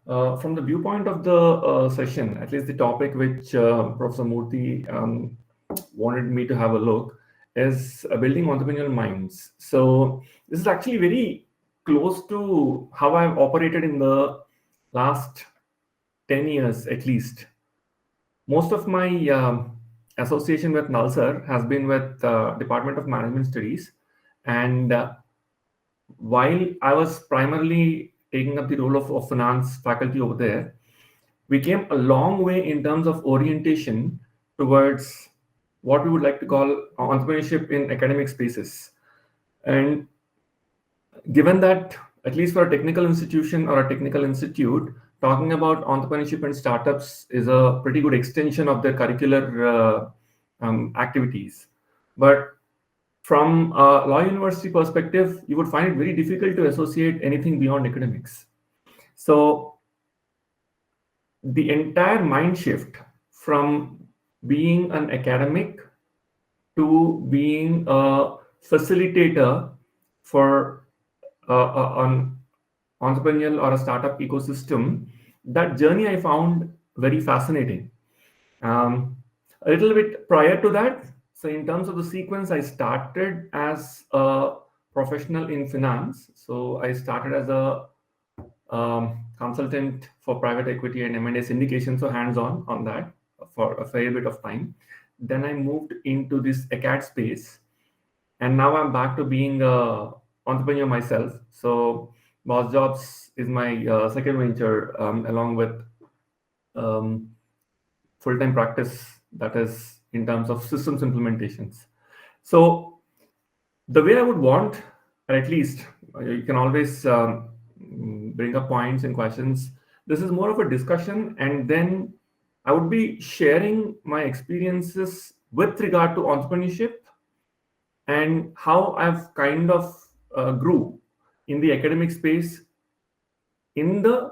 From the viewpoint of the session, at least the topic which Professor Murthy wanted me to have a look is building entrepreneurial minds. So this is actually very close to how I've operated in the last 10 years at least. Most of my association with Nalsar has been with Department of Management Studies, and while I was primarily taking up the role of finance faculty over there, we came a long way in terms of orientation towards what we would like to call entrepreneurship in academic spaces. And given that, at least for a technical institution or a technical institute, talking about entrepreneurship and startups is a pretty good extension of their curricular activities. But from a law university perspective, you would find it very difficult to associate anything beyond academics. So the entire mind shift from being an academic to being a facilitator for an entrepreneurial or a startup ecosystem, that journey I found very fascinating. A little bit prior to that, so in terms of the sequence, I started as a professional in finance. So I started as a consultant for private equity and M&A syndication, so hands-on on that for a fair bit of time. Then I moved into this ACAD space, and now I'm back to being a entrepreneur myself. So Boss Jobs is my second venture, along with full-time practice, that is in terms of systems implementations. So the way I would want, or at least you can always bring up points and questions. This is more of a discussion, and then I would be sharing my experiences with regard to entrepreneurship and how I've kind of grew in the academic space in the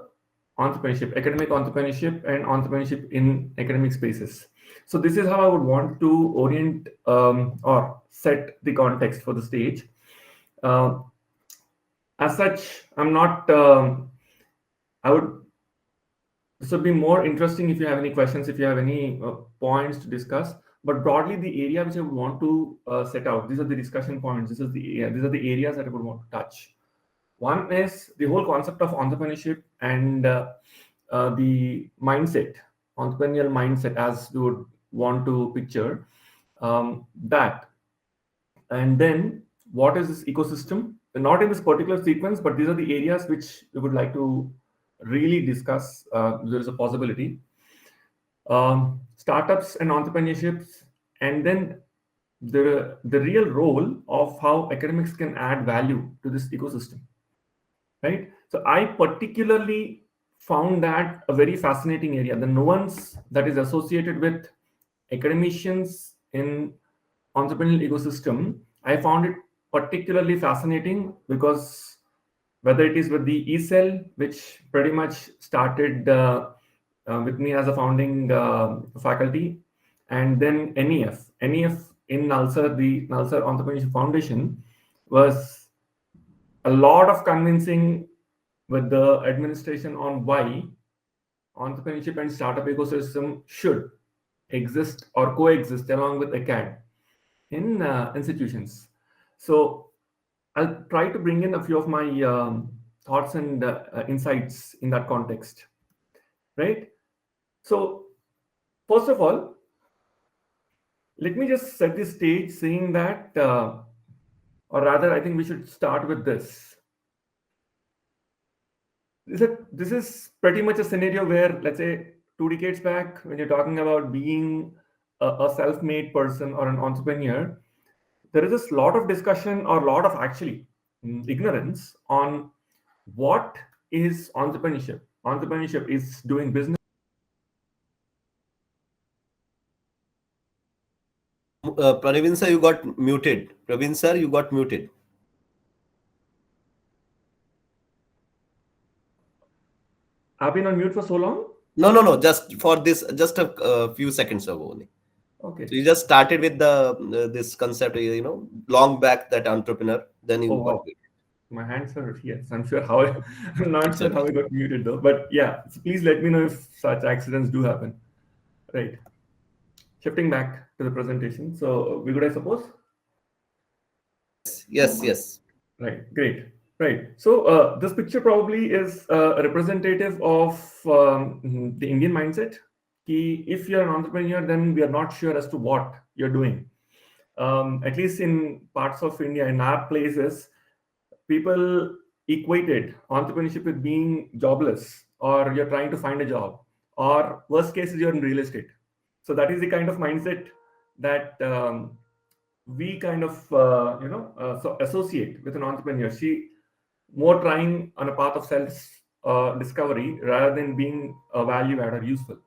academic entrepreneurship and entrepreneurship in academic spaces. So this is how I would want to orient or set the context for the stage. As such, I'm not, this would be more interesting if you have any questions, if you have any points to discuss. But broadly, the area which I would want to set out, these are the discussion points. These are the areas that I would want to touch. One is the whole concept of entrepreneurship and the mindset, entrepreneurial mindset, as you would want to picture that. And then what is this ecosystem? Not in this particular sequence, but these are the areas which we would like to really discuss. There is a possibility. Startups and entrepreneurships, and then the real role of how academics can add value to this ecosystem. Right. So I particularly found that a very fascinating area. The nuance that is associated with academicians in entrepreneurial ecosystem, I found it particularly fascinating because whether it is with the eCell, which pretty much started with me as a founding faculty, and then NEF in Nalsar, the Nalsar Entrepreneurship Foundation, was a lot of convincing with the administration on why entrepreneurship and startup ecosystem should exist or coexist along with ACAD in institutions. So I'll try to bring in a few of my thoughts and insights in that context, right? So first of all, let me just set the stage saying that, or rather, I think we should start with this. This is pretty much a scenario where, let's say, 2 decades back, when you're talking about being a self-made person or an entrepreneur, there is this lot of discussion or a lot of actually ignorance on what is entrepreneurship. Entrepreneurship is doing business. Praveen sir, you got muted. Praveen sir, you got muted. I've been on mute for so long. No. Just for this, just a few seconds ago only. Okay. So you just started with the this concept, long back, that entrepreneur. Then you Oh, got wow. muted. My hands are here. So I'm sure how I'm not It's sure how okay. I got muted though. But yeah, so please let me know if such accidents do happen. Right. Shifting back to the presentation. So we good, I suppose. Yes, yes. Right. Great. Right. So this picture probably is a representative of the Indian mindset. If you're an entrepreneur, then we are not sure as to what you're doing. At least in parts of India, in our places, people equated entrepreneurship with being jobless, or you're trying to find a job, or worst case is you're in real estate. So that is the kind of mindset that we kind of so associate with an entrepreneur. She more trying on a path of self discovery rather than being a value add or useful,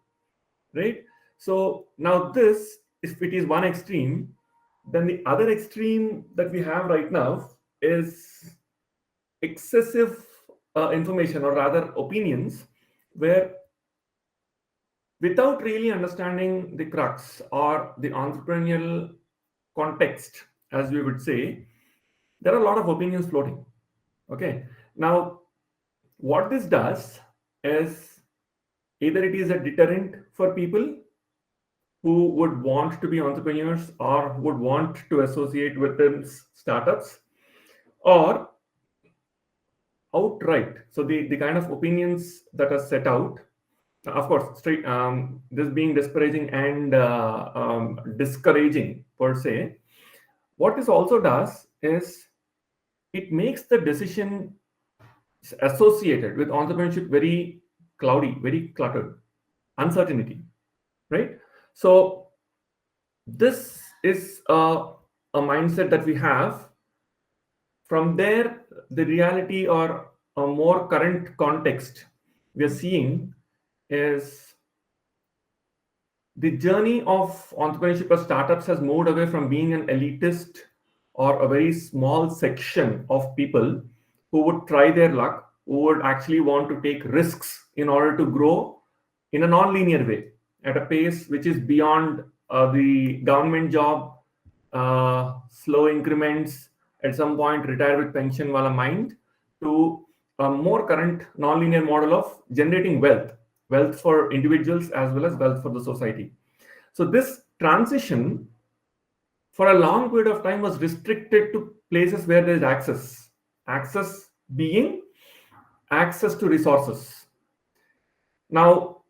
right? So now this, if it is one extreme, then the other extreme that we have right now is excessive information, or rather opinions, where without really understanding the crux or the entrepreneurial context, as we would say, there are a lot of opinions floating. Okay. Now, what this does is either it is a deterrent for people who would want to be entrepreneurs or would want to associate with them startups, or outright. So the kind of opinions that are set out, of course, straight this being disparaging and discouraging per se. What this also does is it makes the decision associated with entrepreneurship very cloudy, very cluttered, uncertainty, right? So this is a mindset that we have. From there, the reality or a more current context we are seeing is the journey of entrepreneurship or startups has moved away from being an elitist or a very small section of people who would try their luck, who would actually want to take risks in order to grow in a non-linear way at a pace which is beyond the government job, slow increments, at some point retire with pension wala mind, to a more current non-linear model of generating wealth for individuals as well as wealth for the society. So this transition for a long period of time was restricted to places where there is access being access to resources. Now,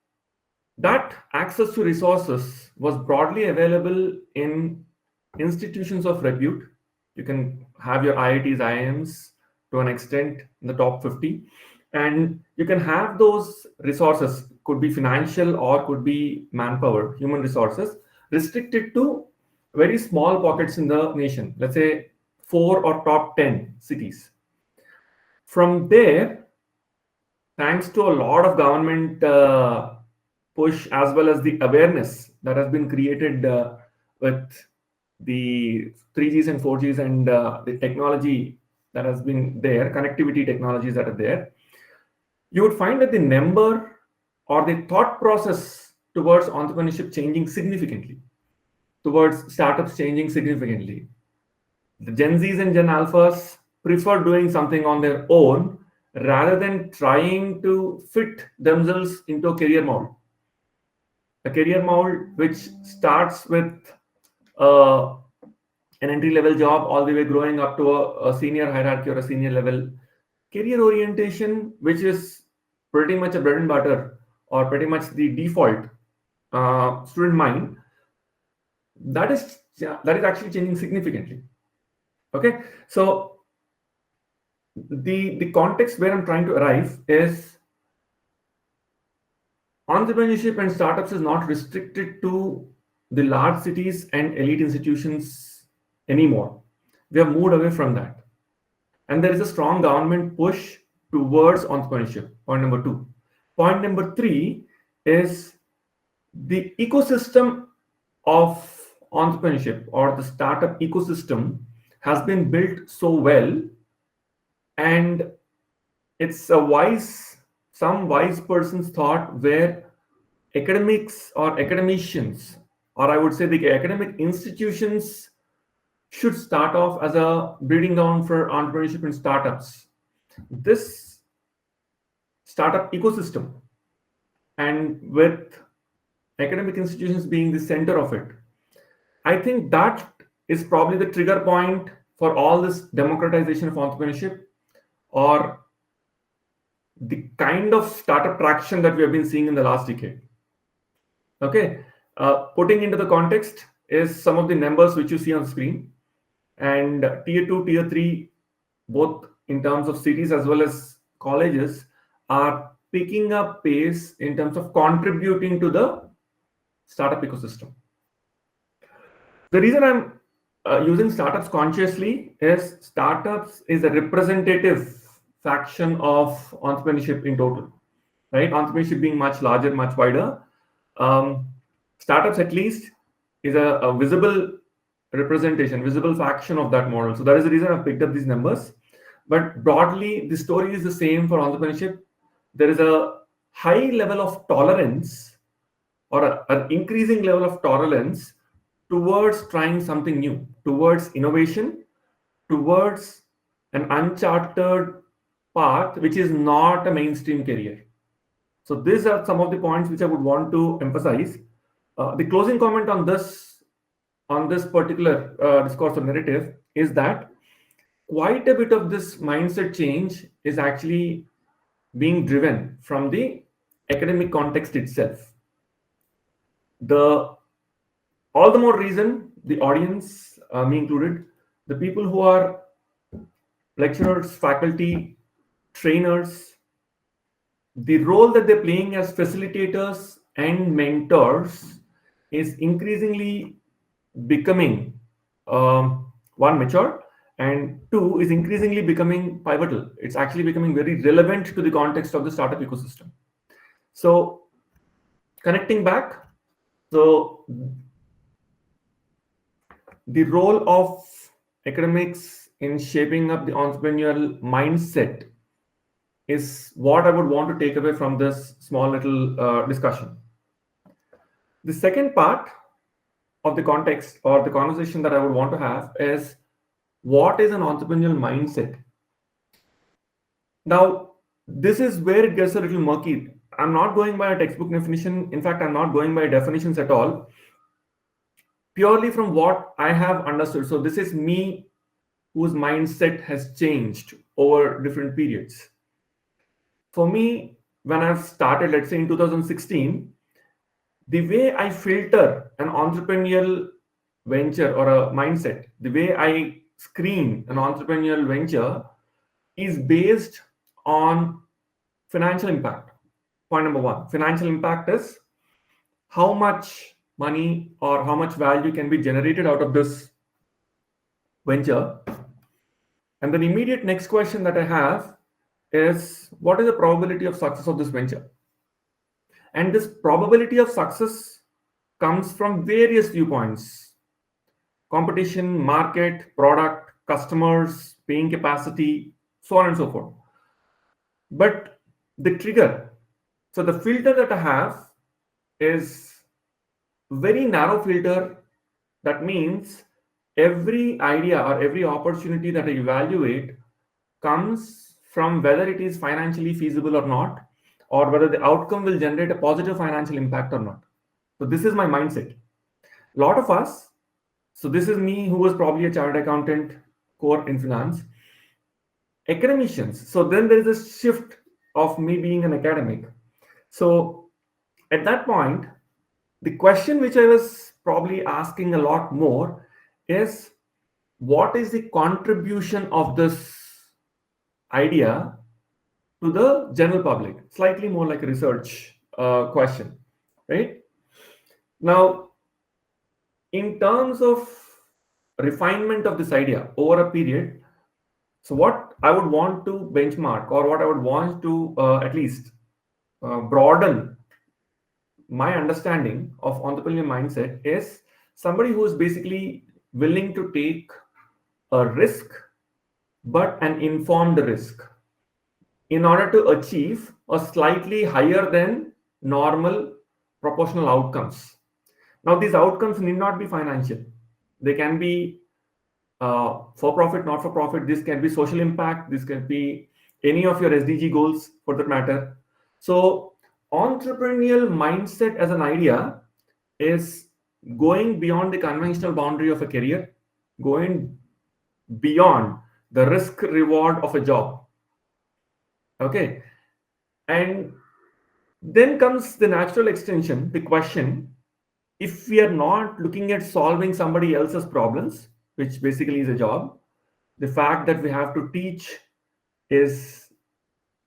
that access to resources was broadly available in institutions of repute. You can have your IITs, IIMs to an extent in the top 50, and you can have those resources, could be financial or could be manpower, human resources, restricted to very small pockets in the nation, let's say 4 or top 10 cities. From there, thanks to a lot of government push as well as the awareness that has been created with the 3Gs and 4Gs and the technology that has been there, connectivity technologies that are there, you would find that the number or the thought process towards entrepreneurship changing significantly, towards startups changing significantly. The Gen Zs and Gen Alphas prefer doing something on their own rather than trying to fit themselves into a career model. A career mold which starts with uh, an entry level job all the way growing up to a senior hierarchy or a senior level career orientation, which is pretty much a bread and butter or pretty much the default student mind. That is actually changing significantly. Okay, so the context where I'm trying to arrive is entrepreneurship and startups is not restricted to the large cities and elite institutions anymore. We have moved away from that. And there is a strong government push towards entrepreneurship. Point number two. Point number three is the ecosystem of entrepreneurship or the startup ecosystem has been built so well, and it's some wise person's thought where academics or academicians, or I would say the academic institutions, should start off as a breeding ground for entrepreneurship and startups this startup ecosystem, and with academic institutions being the center of it, I think that is probably the trigger point for all this democratization of entrepreneurship, or the kind of startup traction that we have been seeing in the last decade. Okay, putting into the context is some of the numbers which you see on screen, and tier 2, tier 3, both in terms of cities as well as colleges, are picking up pace in terms of contributing to the startup ecosystem. The reason I'm using startups consciously is startups is a representative faction of entrepreneurship in total, right? Entrepreneurship being much larger, much wider. Um, Startups at least is a visible representation, visible faction of that model. So that is the reason I've picked up these numbers. But broadly, the story is the same for entrepreneurship. There is a high level of tolerance, or an increasing level of tolerance towards trying something new, towards innovation, towards an uncharted path which is not a mainstream career. So these are some of the points which I would want to emphasize. The closing comment on this particular discourse or narrative is that quite a bit of this mindset change is actually being driven from the academic context itself. The all the more reason the audience, me included, the people who are lecturers, faculty, trainers, the role that they're playing as facilitators and mentors is increasingly becoming, one, mature, and two, is increasingly becoming pivotal. It's actually becoming very relevant to the context of the startup ecosystem. So connecting back, so the role of academics in shaping up the entrepreneurial mindset is what I would want to take away from this small little discussion. The second part of the context or the conversation that I would want to have is, what is an entrepreneurial mindset? Now, this is where it gets a little murky. I'm not going by a textbook definition. In fact, I'm not going by definitions at all. Purely from what I have understood. So this is me whose mindset has changed over different periods. For me, when I've started, let's say in 2016, the way I filter an entrepreneurial venture or a mindset, the way I screen an entrepreneurial venture is based on financial impact. Point number one, financial impact is how much money or how much value can be generated out of this venture. And then immediate next question that I have is, what is the probability of success of this venture? And this probability of success comes from various viewpoints: competition, market, product, customers, paying capacity, so on and so forth. But the trigger, so the filter that I have is very narrow filter. That means every idea or every opportunity that I evaluate comes from whether it is financially feasible or not, or whether the outcome will generate a positive financial impact or not. So this is my mindset. A lot of us, so this is me who was probably a chartered accountant, core in finance, academicians. So then there is a shift of me being an academic. So at that point, the question which I was probably asking a lot more is, what is the contribution of this idea to the general public? Slightly more like a research question, right? Now, in terms of refinement of this idea over a period, so what I would want to benchmark, or what I would want to at least broaden my understanding of entrepreneurial mindset, is somebody who is basically willing to take a risk, but an informed risk, in order to achieve a slightly higher than normal proportional outcomes. Now, these outcomes need not be financial. They can be for profit, not for profit. This can be social impact. This can be any of your SDG goals for that matter. So entrepreneurial mindset as an idea is going beyond the conventional boundary of a career, going beyond the risk reward of a job. Okay. And then comes the natural extension, the question, if we are not looking at solving somebody else's problems, which basically is a job, the fact that we have to teach is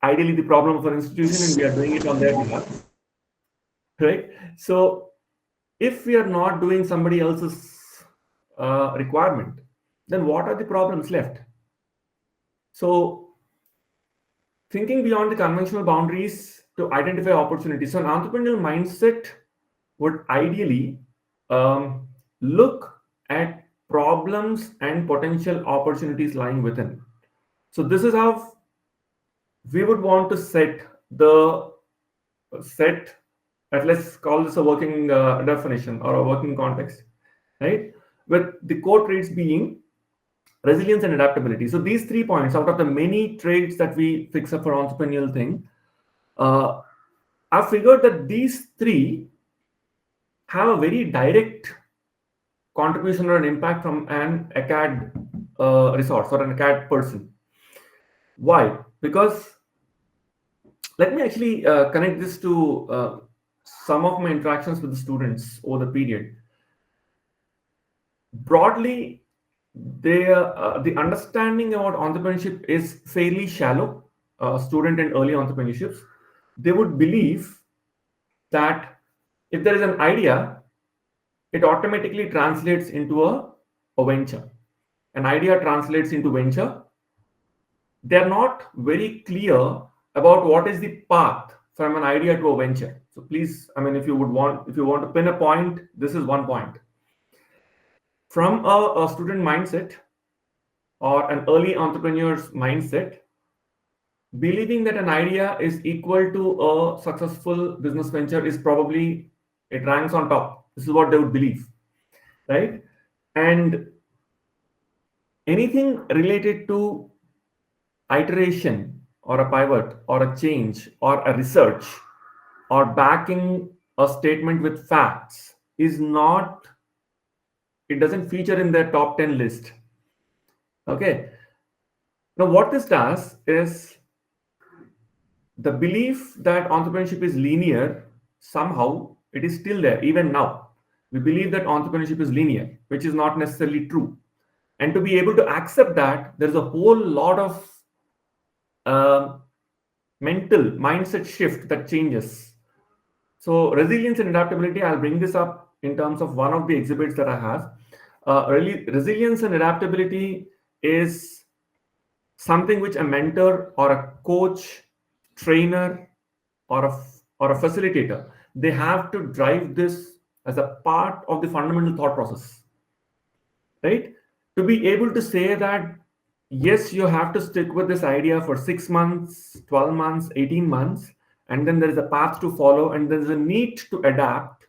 ideally the problem of an institution and we are doing it on their behalf, right? So if we are not doing somebody else's requirement, then what are the problems left? So thinking beyond the conventional boundaries to identify opportunities. So an entrepreneurial mindset would ideally look at problems and potential opportunities lying within. So this is how we would want to set, and let's call this a working definition or a working context, right? With the core traits being resilience and adaptability. So these 3 points out of the many traits that we fix up for entrepreneurial thing, I figured that these 3 have a very direct contribution or an impact from an acad resource or an acad person. Why? Because let me actually connect this to some of my interactions with the students over the period. Broadly, the understanding about entrepreneurship is fairly shallow. Student and early entrepreneurships, they would believe that if there is an idea, it automatically translates into a venture. An idea translates into venture. They're not very clear about what is the path from an idea to a venture. So please, I mean, if you want to pin a point, this is one point. From a student mindset or an early entrepreneur's mindset, believing that an idea is equal to a successful business venture is probably, it ranks on top. This is what they would believe, right? And anything related to iteration or a pivot or a change or a research or backing a statement with facts is not, it doesn't feature in their top 10 list. Okay. Now, what this does is the belief that entrepreneurship is linear, somehow it is still there even now. We believe that entrepreneurship is linear, which is not necessarily true. And to be able to accept that, there's a whole lot of mental mindset shift that changes. So resilience and adaptability, I'll bring this up in terms of one of the exhibits that I have. Resilience and adaptability is something which a mentor or a coach, trainer, or a facilitator, they have to drive this as a part of the fundamental thought process, right? To be able to say that, yes, you have to stick with this idea for 6 months, 12 months, 18 months, and then there is a path to follow, and there's a need to adapt,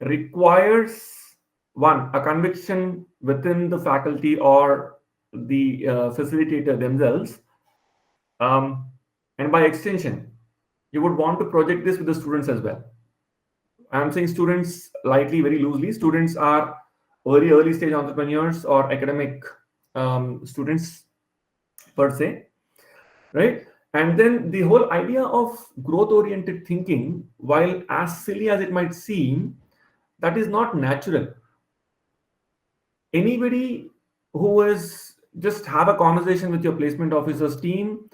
requires one, a conviction within the faculty or the facilitator themselves. And by extension, you would want to project this with the students as well. I'm saying students lightly, very loosely. Students are early stage entrepreneurs or academic students per se, right? And then the whole idea of growth-oriented thinking, while as silly as it might seem, that is not natural. Anybody who is just have a conversation with your placement officers team,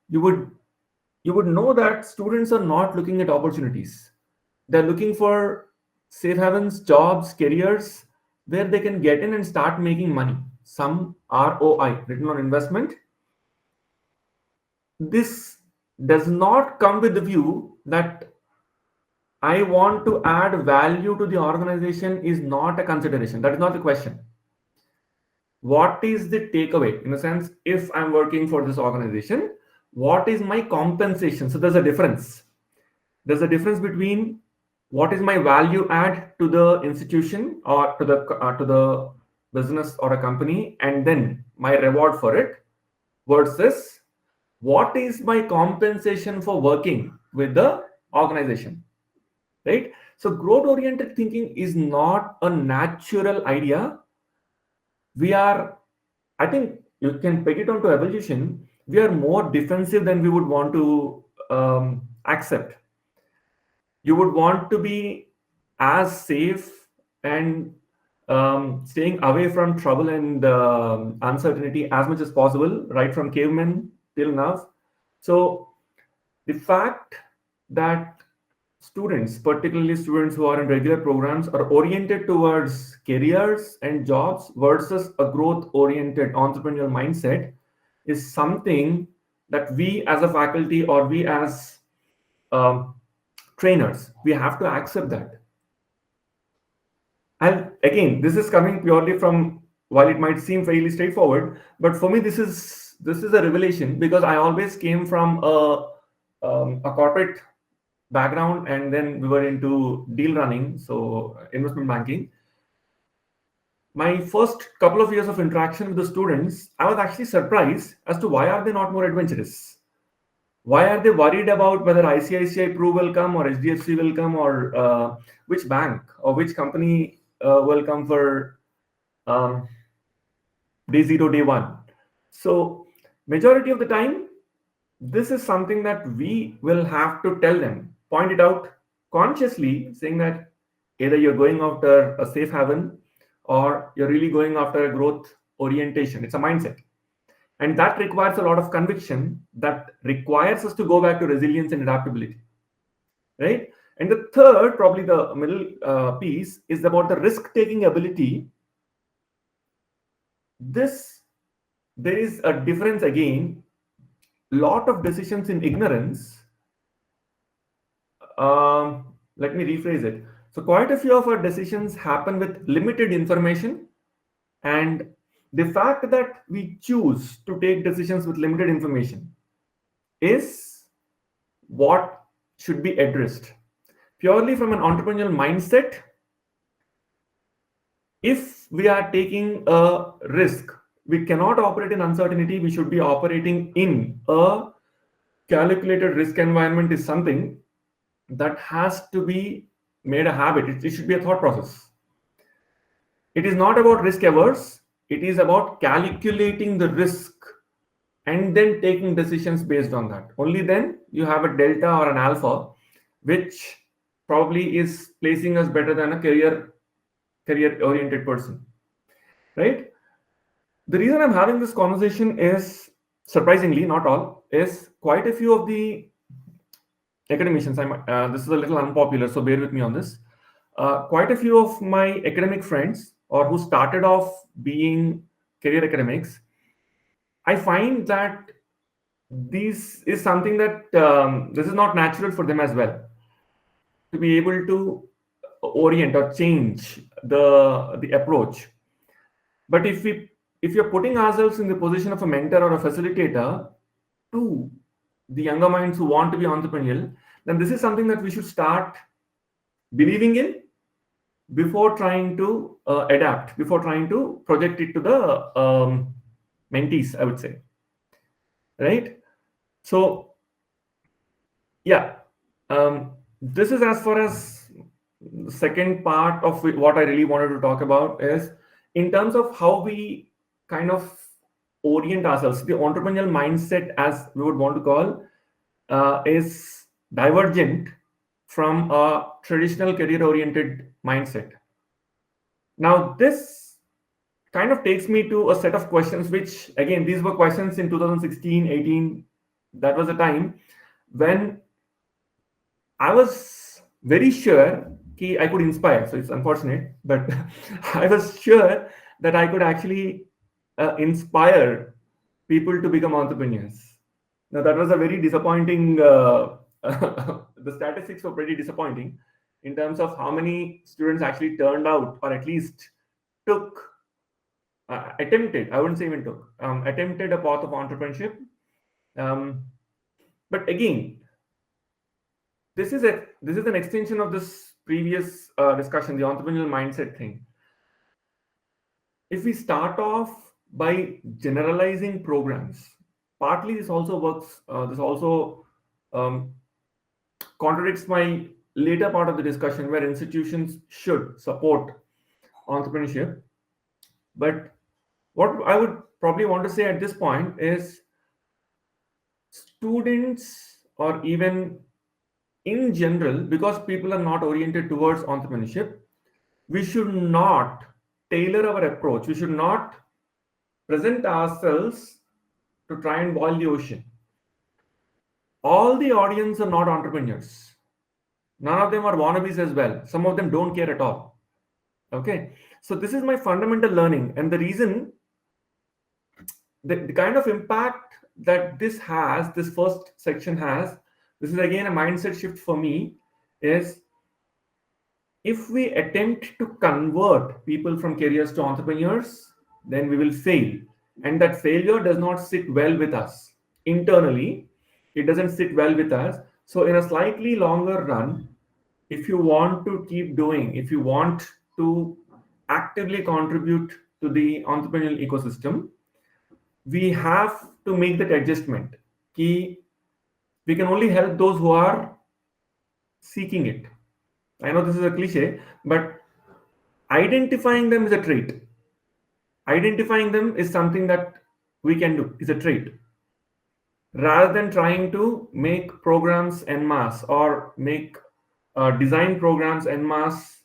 you would know that students are not looking at opportunities. They're looking for safe havens, jobs, careers where they can get in and start making money. Some ROI, return on investment. This does not come with the view that I want to add value to the organization is not a consideration. That is not the question. What is the takeaway? In a sense, if I'm working for this organization, what is my compensation? So there's a difference. There's a difference between what is my value add to the institution or to the business or a company, and then my reward for it, versus what is my compensation for working with the organization, right? So growth oriented thinking is not a natural idea. We are, I think you can peg it onto evolution. We are more defensive than we would want to accept. You would want to be as safe and staying away from trouble and uncertainty as much as possible, right from cavemen till now. So the fact that students, particularly students who are in regular programs, are oriented towards careers and jobs versus a growth oriented entrepreneurial mindset is something that we as a faculty or we as um, trainers, we have to accept that. And again, this is coming purely from, while it might seem fairly straightforward, but for me this is a revelation because I always came from a corporate background, and then we were into deal running, so investment banking. My first couple of years of interaction with the students, I was actually surprised as to why are they not more adventurous. Why are they worried about whether ICICI Pru will come or HDFC will come or which bank or which company will come for um, day zero, day one? So majority of the time, this is something that we will have to tell them, point it out consciously, saying that either you're going after a safe haven or you're really going after a growth orientation. It's a mindset. And that requires a lot of conviction, that requires us to go back to resilience and adaptability, right? And the third, probably the middle piece, is about the risk taking ability. This, there is a difference again, lot of decisions in ignorance. Let me rephrase it. So quite a few of our decisions happen with limited information, and the fact that we choose to take decisions with limited information is what should be addressed. Purely from an entrepreneurial mindset, if we are taking a risk, we cannot operate in uncertainty. We should be operating in a calculated risk environment is something that has to be made a habit. It should be a thought process. It is not about risk averse. It is about calculating the risk and then taking decisions based on that. Only then you have a delta or an alpha, which probably is placing us better than a career oriented person, right? The reason I'm having this conversation is, surprisingly, not all, is quite a few of the academicians. This is a little unpopular, so bear with me on this. Quite a few of my academic friends, or who started off being career academics, I find that this is something that this is not natural for them as well, to be able to orient or change the approach. But if you're putting ourselves in the position of a mentor or a facilitator to the younger minds who want to be entrepreneurial, then this is something that we should start believing in before trying to adapt, before trying to project it to the mentees, I would say, right? So yeah, this is as far as the second part of what I really wanted to talk about is in terms of how we kind of orient ourselves. The entrepreneurial mindset, as we would want to call, is divergent from a traditional career-oriented mindset. Now, this kind of takes me to a set of questions, which again, these were questions in 2016, 18. That was a time when I was very sure I could inspire. So it's unfortunate, but I was sure that I could actually inspire people to become entrepreneurs. Now, that was a very disappointing, the statistics were pretty disappointing in terms of how many students actually turned out, or at least took, attempted, I wouldn't say even took, attempted a path of entrepreneurship. But again, this is an extension of this previous discussion, the entrepreneurial mindset thing. If we start off by generalizing programs, partly this also works, this also um, contradicts my later part of the discussion where institutions should support entrepreneurship. But what I would probably want to say at this point is students, or even in general, because people are not oriented towards entrepreneurship, we should not tailor our approach. We should not present ourselves to try and boil the ocean. All the audience are not entrepreneurs. None of them are wannabes as well. Some of them don't care at all. Okay. So this is my fundamental learning. And the reason, the kind of impact that this first section has, this is again a mindset shift for me, is if we attempt to convert people from careers to entrepreneurs, then we will fail. And that failure does not sit well with us internally. It doesn't sit well with us. So, in a slightly longer run, if you want to keep doing, if you want to actively contribute to the entrepreneurial ecosystem, we have to make that adjustment. Ki we can only help those who are seeking it. I know this is a cliche, but identifying them is a trait. Identifying them is something that we can do, is a trait. Rather than trying to make programs en masse or make design programs en masse.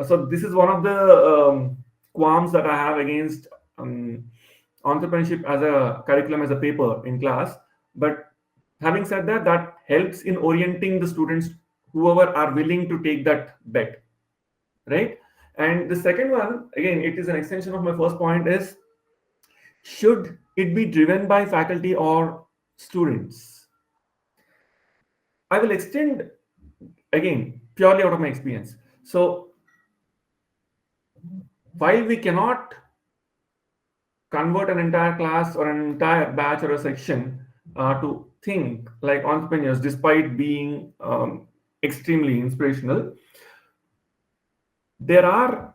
So this is one of the qualms that I have against entrepreneurship as a curriculum, as a paper in class. But having said that, that helps in orienting the students, whoever are willing to take that bet, right? And the second one, again, it is an extension of my first point, is should it be driven by faculty or students? I will extend again purely out of my experience. So while we cannot convert an entire class or an entire batch or a section to think like entrepreneurs, despite being extremely inspirational, there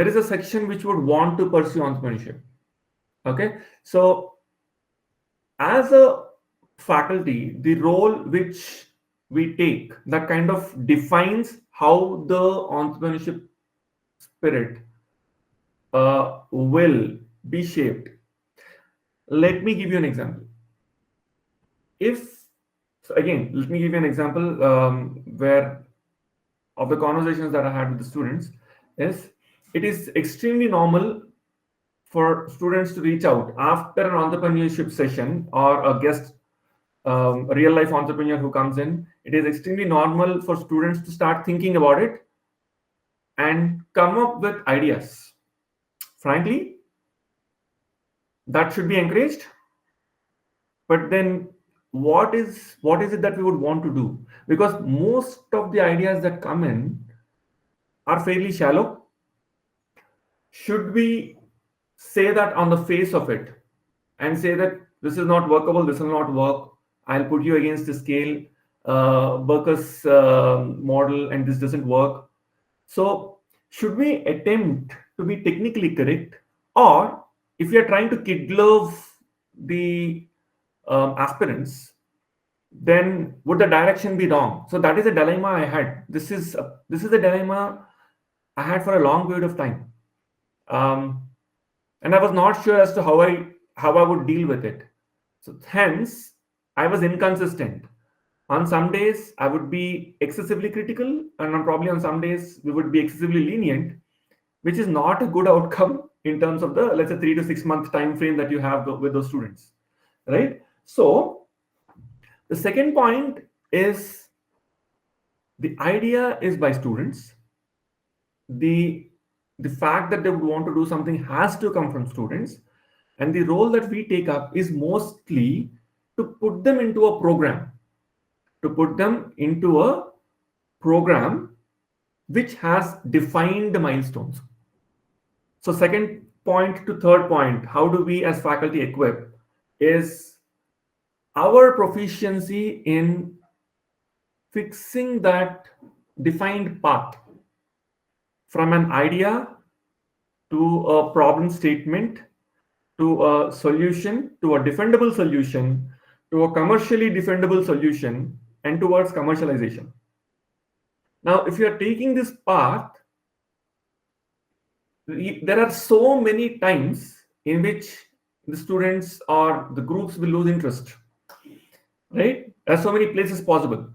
is a section which would want to pursue entrepreneurship. Okay, so as a faculty, the role which we take, that kind of defines how the entrepreneurship spirit will be shaped. Let me give you an example. If so again, let me give you an example where of the conversations that I had with the students is it is extremely normal for students to reach out after an entrepreneurship session or a guest, a real life entrepreneur who comes in. It is extremely normal for students to start thinking about it and come up with ideas. Frankly, that should be encouraged. But then what is it that we would want to do? Because most of the ideas that come in are fairly shallow. Should we say that on the face of it and say that this is not workable, this will not work, I'll put you against the scale, Berker's model, and this doesn't work? So should we attempt to be technically correct, or if we are trying to kid glove the aspirants, then would the direction be wrong? So that is a dilemma I had. This is a dilemma I had for a long period of time, and I was not sure as to how I would deal with it. So hence, I was inconsistent. On some days, I would be excessively critical, and probably on some days we would be excessively lenient, which is not a good outcome in terms of the, let's say, 3 to 6 month time frame that you have with those students, right? So the second point is the idea is by students. The fact that they would want to do something has to come from students, and the role that we take up is mostly to put them into a program, which has defined milestones. So second point to third point, how do we as faculty equip, is our proficiency in fixing that defined path from an idea to a problem statement to a solution, to a defendable solution, to a commercially defendable solution, and towards commercialization. Now, if you are taking this path, there are so many times in which the students or the groups will lose interest, right? There are so many places possible.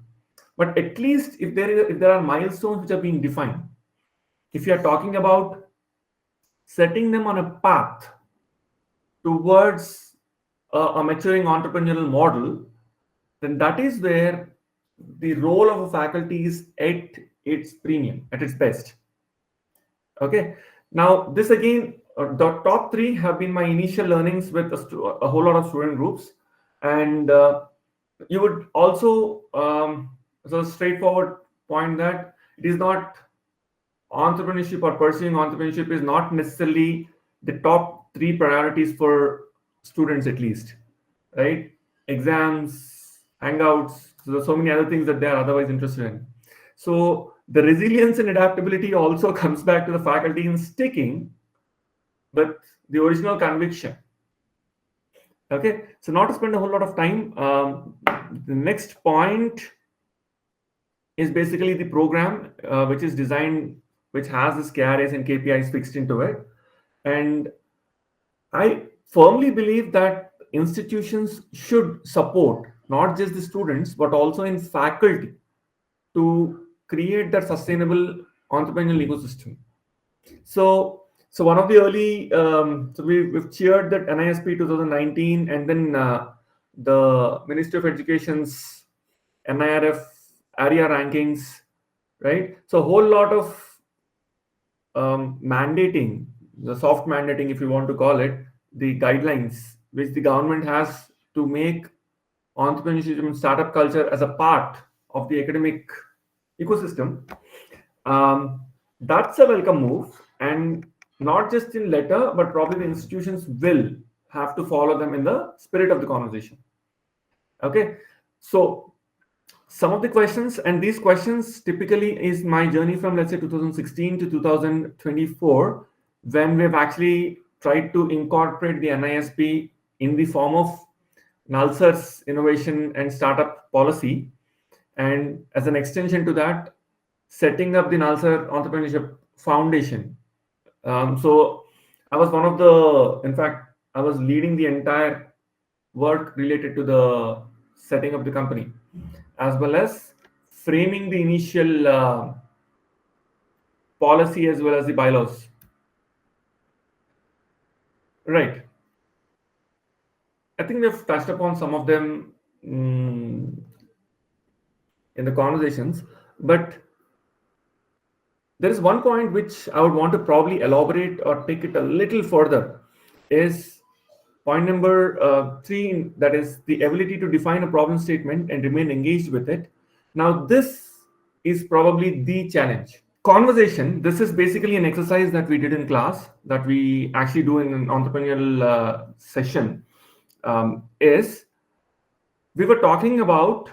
But at least if there are milestones which are being defined, if you are talking about setting them on a path towards a maturing entrepreneurial model, then that is where the role of a faculty is at its premium, at its best. Okay. Now, this again, the top three have been my initial learnings with a whole lot of student groups, and you would also so straightforward point that it is not entrepreneurship or pursuing entrepreneurship is not necessarily the top three priorities for students, at least, right? Exams, hangouts, so there's so many other things that they are otherwise interested in. So the resilience and adaptability also comes back to the faculty in sticking with the original conviction. Okay, so not to spend a whole lot of time, the next point is basically the program which is designed, which has this KRAs and KPIs fixed into it. And I firmly believe that institutions should support not just the students, but also in faculty to create that sustainable entrepreneurial ecosystem. So one of the early, so we've cheered that NISP 2019, and then the Ministry of Education's NIRF area rankings, right? So a whole lot of mandating, the soft mandating, if you want to call it, the guidelines which the government has to make entrepreneurship and startup culture as a part of the academic ecosystem. That's a welcome move, and not just in letter, but probably the institutions will have to follow them in the spirit of the conversation. Okay, so some of the questions, and these questions typically is my journey from, let's say, 2016 to 2024, when we've actually tried to incorporate the NISP in the form of NALSA's innovation and startup policy, and as an extension to that, setting up the NALSA Entrepreneurship Foundation. So I was one of the, in fact, I was leading the entire work related to the setting up the company, as well as framing the initial policy as well as the bylaws. Right. I think we've touched upon some of them in the conversations, but there is one point which I would want to probably elaborate or take it a little further, is point number 3, that is the ability to define a problem statement and remain engaged with it. Now, this is probably the challenge. Conversation, this is basically an exercise that we did in class, that we actually do in an entrepreneurial session, is we were talking about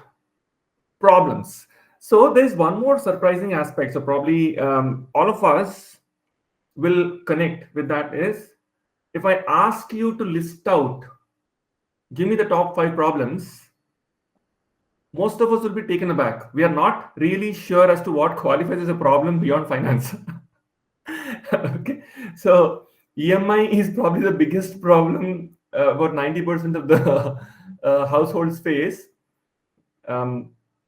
problems. So there's one more surprising aspect. So probably all of us will connect with that, is if I ask you to list out, give me the top 5 problems, most of us will be taken aback. We are not really sure as to what qualifies as a problem beyond finance. Okay, so EMI is probably the biggest problem about 90% of the households face.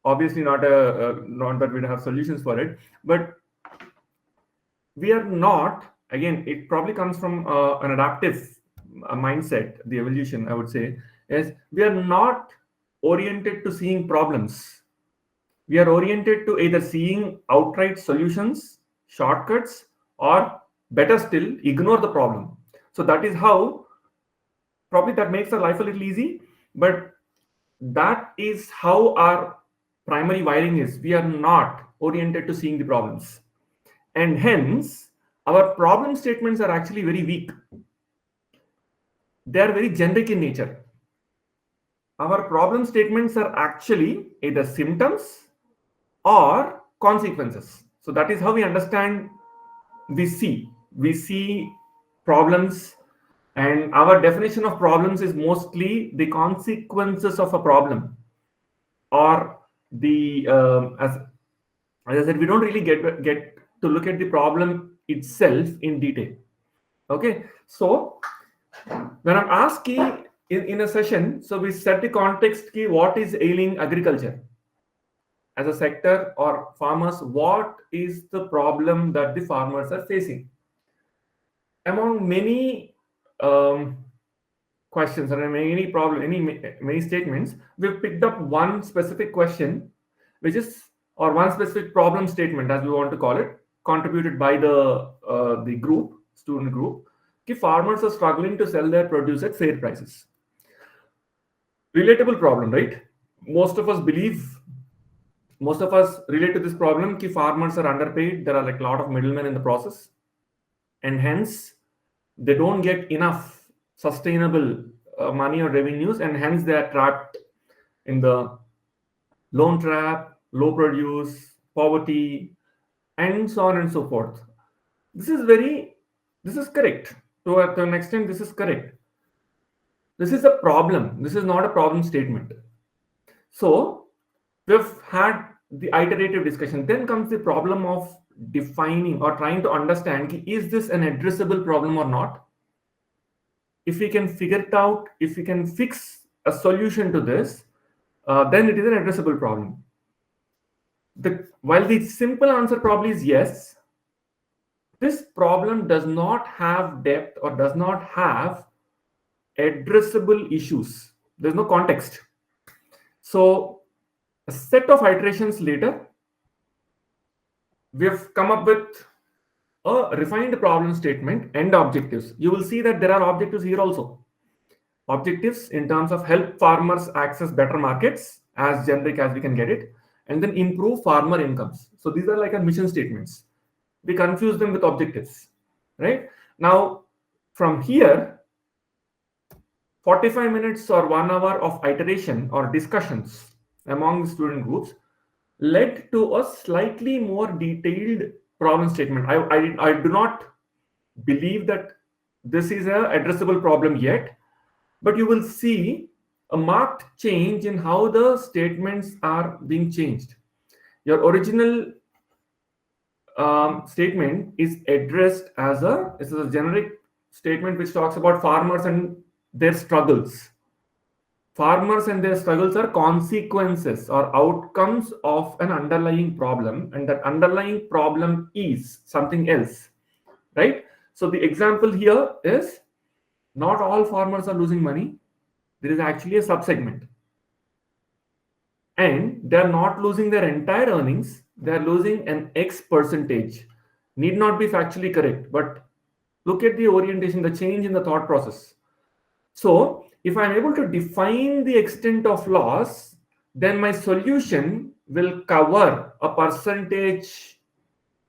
Obviously not that we don't have solutions for it, but we are not, again, it probably comes from an adaptive mindset. The evolution, I would say, is we are not oriented to seeing problems. We are oriented to either seeing outright solutions, shortcuts, or better still, ignore the problem. So that is how probably that makes our life a little easy, but that is how our primary wiring is. We are not oriented to seeing the problems, and hence our problem statements are actually very weak. They are very generic in nature. Our problem statements are actually either symptoms or consequences. So that is how we understand, we see problems, And our definition of problems is mostly the consequences of a problem, or the as I said, we don't really get to look at the problem itself in detail. Okay, so when I'm asking in a session, so we set the context key, what is ailing agriculture as a sector or farmers, what is the problem that the farmers are facing. Among many um, questions or many problem, many statements, we've picked up one specific question, which is, or one specific problem statement, as we want to call it, contributed by the group, student group. Ki farmers are struggling to sell their produce at fair prices. Relatable problem, right? Most of us relate to this problem. Ki farmers are underpaid. There are like a lot of middlemen in the process, and hence they don't get enough sustainable money or revenues, and hence they are trapped in the loan trap, low produce, poverty, and so on and so forth. This is correct. To an extent, this is correct. This is a problem. This is not a problem statement. So we've had the iterative discussion. Then comes the problem of defining or trying to understand, is this an addressable problem or not? If we can figure it out, if we can fix a solution to this, then it is an addressable problem. While the simple answer probably is yes, this problem does not have depth or does not have addressable issues. There's no context. So a set of iterations later, we have come up with a refined problem statement and objectives. You will see that there are objectives here also. Objectives in terms of help farmers access better markets, as generic as we can get it, and then improve farmer incomes. So these are like a mission statements. We confuse them with objectives, right? Now, from here, 45 minutes or 1 hour of iteration or discussions among the student groups led to a slightly more detailed problem statement. I do not believe that this is an addressable problem yet, but you will see a marked change in how the statements are being changed. Your original statement is addressed as a generic statement which talks about farmers and their struggles. Farmers and their struggles are consequences or outcomes of an underlying problem, and that underlying problem is something else, right? So the example here is, not all farmers are losing money. There is actually a subsegment, and they are not losing their entire earnings. They are losing an X percentage. Need not be factually correct, but look at the orientation, the change in the thought process. So if I'm able to define the extent of loss, then my solution will cover a percentage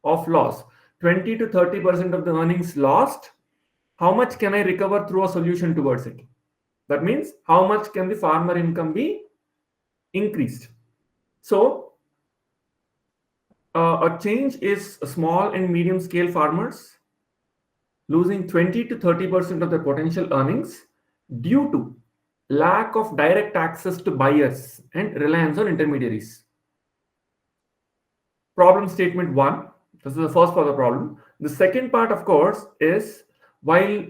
of loss. 20 to 30% of the earnings lost. How much can I recover through a solution towards it? That means how much can the farmer income be increased? So a change is small and medium scale farmers losing 20 to 30% of their potential earnings due to lack of direct access to buyers and reliance on intermediaries. Problem statement 1. This is the first part of the problem. The second part, of course, is, while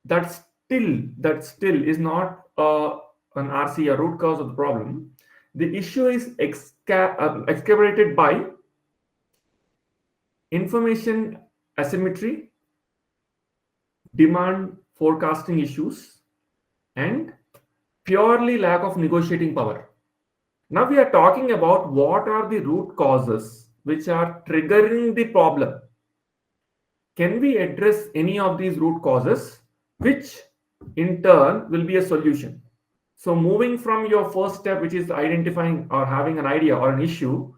that still is not an RC, a root cause of the problem, the issue is excavated by information asymmetry, demand forecasting issues, and purely lack of negotiating power. Now we are talking about what are the root causes which are triggering the problem. Can we address any of these root causes, which in turn will be a solution? So moving from your first step, which is identifying or having an idea or an issue,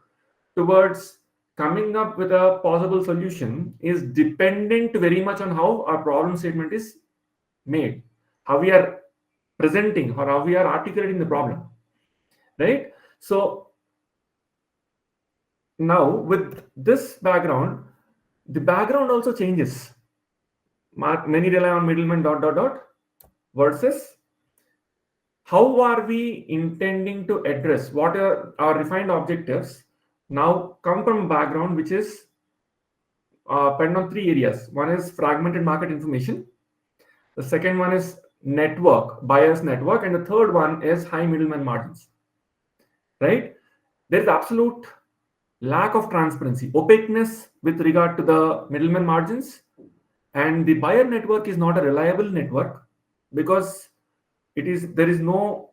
towards coming up with a possible solution, is dependent very much on how our problem statement is made, how we are presenting or how we are articulating the problem, right? So now with this background, the background also changes. Many rely on middlemen, ... versus how are we intending to address what are our refined objectives now come from a background which is depend on three areas. One is fragmented market information. The second one is network, buyers network, and the third one is high middleman margins. Right? There is absolute lack of transparency, opaqueness with regard to the middleman margins, and the buyer network is not a reliable network because there is no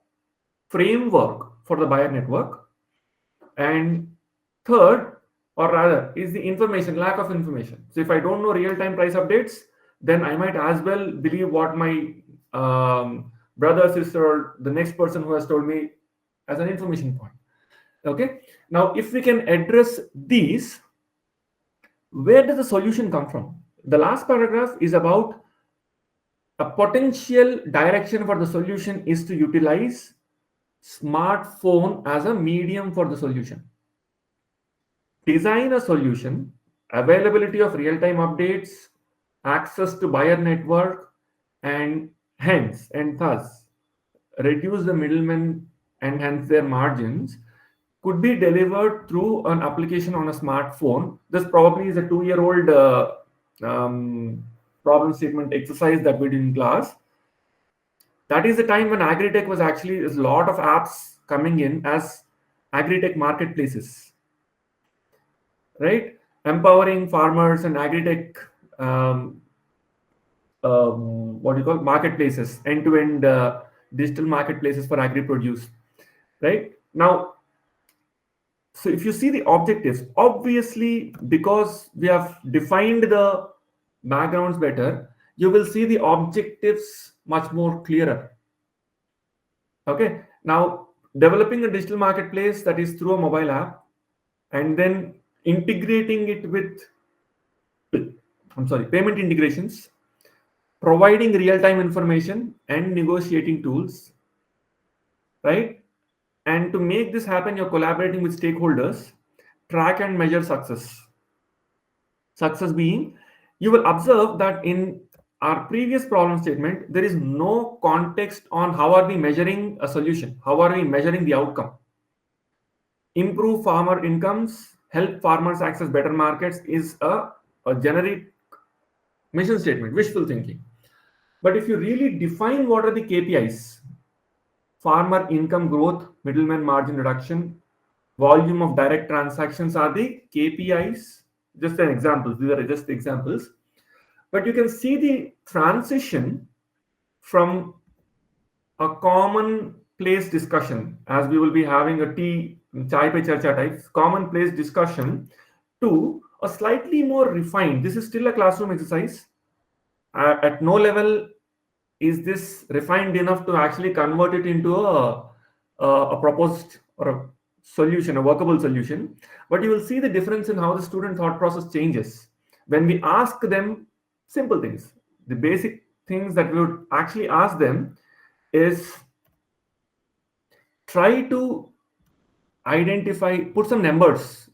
framework for the buyer network. And third, or rather, is the information, lack of information. So if I don't know real-time price updates, then I might as well believe what my brother, sister, or the next person who has told me as an information point. Okay. Now, if we can address these, where does the solution come from? The last paragraph is about a potential direction for the solution is to utilize smartphone as a medium for the solution. Design a solution, availability of real-time updates, access to buyer network, and thus reduce the middlemen and hence their margins could be delivered through an application on a smartphone. This probably is a 2-year-old problem statement exercise that we did in class. That is the time when agri-tech was actually, there's a lot of apps coming in as agri-tech marketplaces, right? Empowering farmers and agri-tech, what do you call marketplaces, end-to-end digital marketplaces for agri-produce, right? Now, so if you see the objectives, obviously, because we have defined the backgrounds better, you will see the objectives much more clearer. Okay. Now, developing a digital marketplace that is through a mobile app and then integrating it with, payment integrations, providing real-time information and negotiating tools, right? And to make this happen, you're collaborating with stakeholders, track and measure success. Success being, you will observe that in our previous problem statement, there is no context on how are we measuring a solution, how are we measuring the outcome. Improve farmer incomes, help farmers access better markets is a generic mission statement, wishful thinking. But if you really define what are the KPIs, farmer income growth, middleman margin reduction, volume of direct transactions are the KPIs. Just an example. These are just examples. But you can see the transition from a commonplace discussion, as we will be having a chai pe charcha type, commonplace discussion, to a slightly more refined. This is still a classroom exercise. At no level is this refined enough to actually convert it into a proposed or a solution, a workable solution. But you will see the difference in how the student thought process changes when we ask them simple things. The basic things that we would actually ask them is try to identify, put some numbers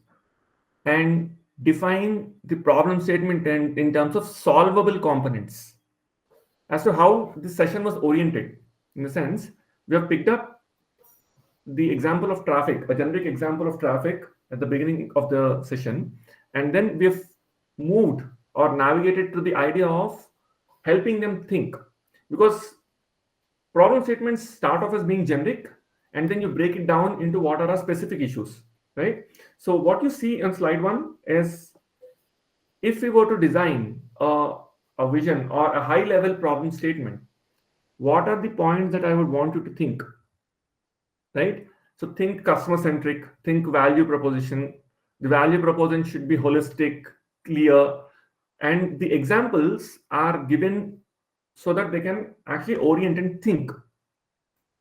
and define the problem statement in terms of solvable components. As to how this session was oriented, in the sense, we have picked up the example of traffic, a generic example of traffic at the beginning of the session, and then we have moved or navigated to the idea of helping them think, because problem statements start off as being generic and then you break it down into what are our specific issues, right? So what you see on slide 1 is, if we were to design a vision or a high level problem statement, what are the points that I would want you to think, right? So think customer centric, think value proposition. The value proposition should be holistic, clear, and the examples are given so that they can actually orient and think.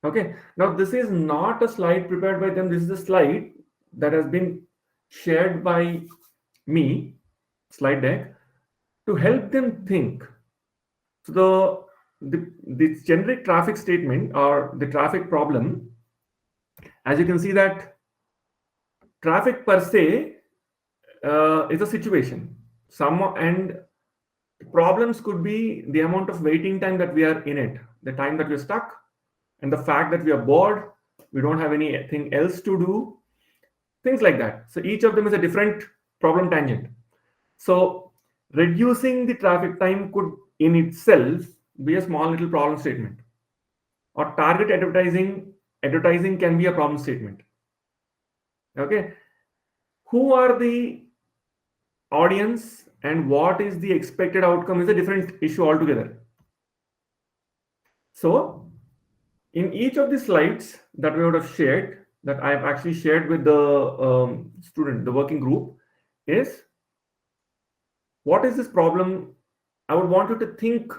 Okay. Now, this is not a slide prepared by them. This is a slide that has been shared by me, slide deck, to help them think. So the generic traffic statement or the traffic problem, as you can see that traffic per se is a situation. And problems could be the amount of waiting time that we are in it, the time that we're stuck, and the fact that we are bored, we don't have anything else to do, things like that. So each of them is a different problem tangent. So reducing the traffic time could in itself be a small little problem statement. Or target advertising can be a problem statement. Okay, who are the audience and what is the expected outcome is a different issue altogether. So in each of the slides that we would have shared, that I've actually shared with the student, the working group, is what is this problem? I would want you to think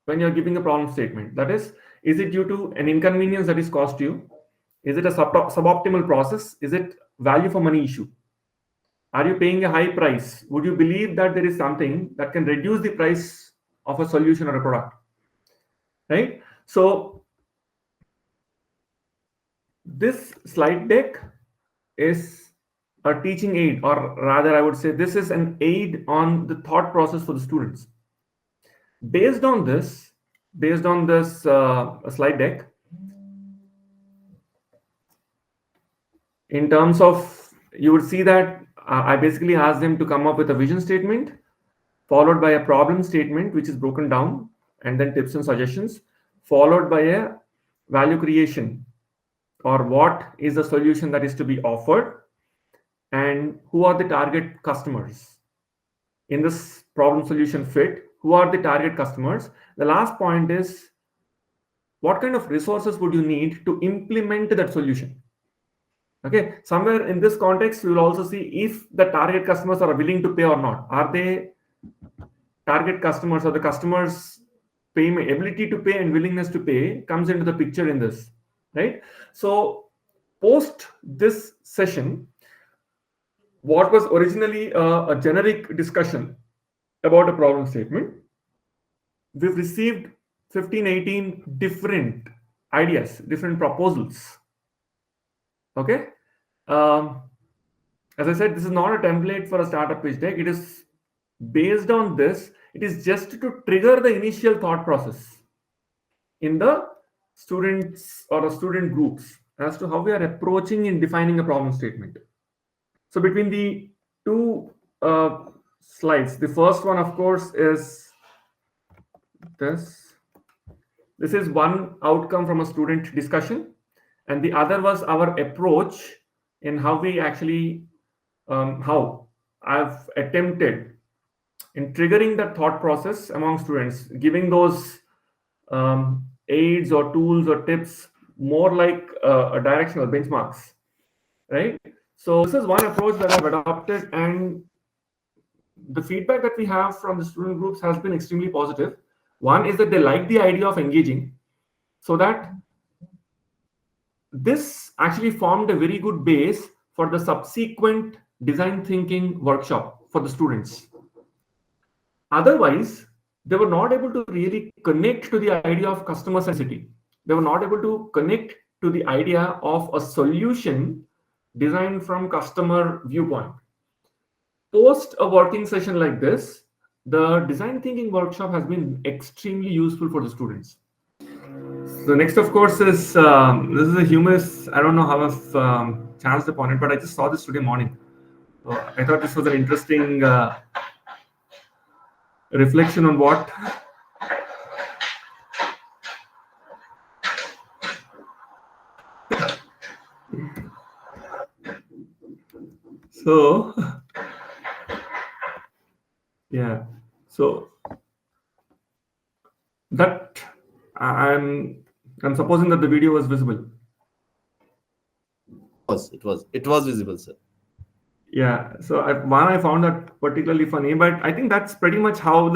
when you're giving a problem statement. That is it due to an inconvenience that is caused to you? Is it a suboptimal process? Is it value for money issue? Are you paying a high price? Would you believe that there is something that can reduce the price of a solution or a product? Right? So this slide deck is a teaching aid, or rather I would say this is an aid on the thought process for the students. Based on this slide deck, in terms of, you would see that I basically asked them to come up with a vision statement followed by a problem statement which is broken down, and then tips and suggestions, followed by a value creation, or what is the solution that is to be offered and who are the target customers in this problem solution fit. Who are the target customers? The last point is, what kind of resources would you need to implement that solution? Okay, somewhere in this context, we will also see if the target customers are willing to pay or not. Are they target customers, or the customers' ability to pay and willingness to pay comes into the picture in this, right? So post this session, what was originally a generic discussion about a problem statement, we've received 15-18 different ideas, different proposals. Okay, as I said, this is not a template for a startup pitch deck. It is based on this. It is just to trigger the initial thought process in the students or the student groups as to how we are approaching in defining a problem statement. So between the two slides, the first one, of course, is this. This is one outcome from a student discussion, and the other was our approach in how we actually, how I've attempted in triggering that thought process among students, giving those aids or tools or tips more like a directional benchmarks, right? So this is one approach that I've adopted, and the feedback that we have from the student groups has been extremely positive. One is that they like the idea of engaging, so that this actually formed a very good base for the subsequent design thinking workshop for the students. Otherwise, they were not able to really connect to the idea of customer centricity. They were not able to connect to the idea of a solution designed from customer viewpoint. Post a working session like this, the design thinking workshop has been extremely useful for the students. So next, of course, is this is a humorous. I don't know how I've chanced upon it, but I just saw this today morning. So I thought this was an interesting reflection on what so yeah, so that I'm supposing that the video was visible. It was visible, sir. Yeah, so I found that particularly funny, but I think that's pretty much how